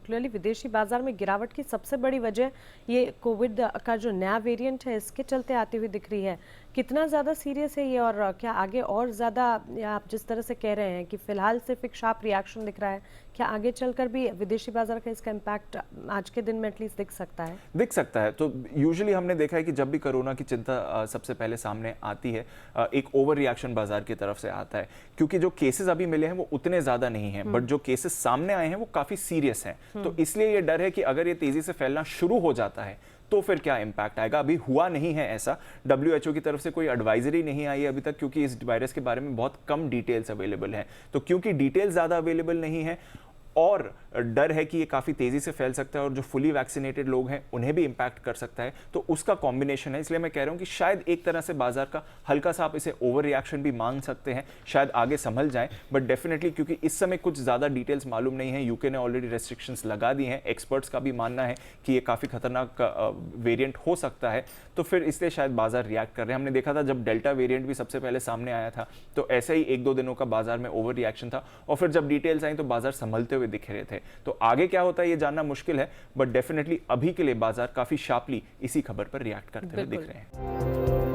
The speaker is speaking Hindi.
पर्टिकुलरली विदेशी बाजार में गिरावट की सबसे बड़ी वजह ये कोविड का जो नया वेरिएंट है इसके चलते आती हुई दिख रही है। कितना ज़्यादा सीरियस है ये, और क्या आगे और ज़्यादा, आप जिस तरह से कह रहे हैं कि फिलहाल सिर्फ एक शार्प रिएक्शन दिख रहा है, क्या आगे चलकर भी विदेशी बाजार का इसका इम्पैक्ट आज के दिन में एटलीस्ट दिख सकता है? दिख सकता है। तो यूजुअली हमने देखा है कि जब भी कोरोना की चिंता सबसे पहले सामने आती है, एक ओवर रिएक्शन बाजार की तरफ से आता है, क्योंकि जो केसेस अभी मिले हैं वो उतने ज्यादा नहीं हैं, बट जो केसेस सामने आए हैं वो काफी सीरियस हैं। तो इसलिए ये डर है कि अगर ये तेजी से फैलना शुरू हो जाता है तो फिर क्या इंपैक्ट आएगा। अभी हुआ नहीं है ऐसा, WHO की तरफ से कोई एडवाइजरी नहीं आई है अभी तक, क्योंकि इस वायरस के बारे में बहुत कम डिटेल्स अवेलेबल हैं। तो क्योंकि डिटेल्स ज्यादा अवेलेबल नहीं है और डर है कि ये काफ़ी तेज़ी से फैल सकता है और जो फुली वैक्सीनेटेड लोग हैं उन्हें भी इंपैक्ट कर सकता है, तो उसका कॉम्बिनेशन है। इसलिए मैं कह रहा हूं कि शायद एक तरह से बाजार का हल्का सा आप इसे ओवर रिएक्शन भी मान सकते हैं, शायद आगे संभल जाएं, बट डेफिनेटली क्योंकि इस समय कुछ ज़्यादा डिटेल्स मालूम नहीं है, यूके ने ऑलरेडी रेस्ट्रिक्शंस लगा दी हैं, एक्सपर्ट्स का भी मानना है कि ये काफ़ी खतरनाक वेरियंट हो सकता है, तो फिर इसलिए शायद बाजार रिएक्ट कर रहे हैं। हमने देखा था जब डेल्टा वेरियंट भी सबसे पहले सामने आया था तो ऐसे ही 1-2 दिनों का बाजार में ओवर रिएक्शन था, और फिर जब डिटेल्स आई तो बाजार संभलते हुए दिख रहे थे। तो आगे क्या होता है ये जानना मुश्किल है, बट डेफिनेटली अभी के लिए बाजार काफी शार्पली इसी खबर पर रिएक्ट करते हुए दिख रहे हैं।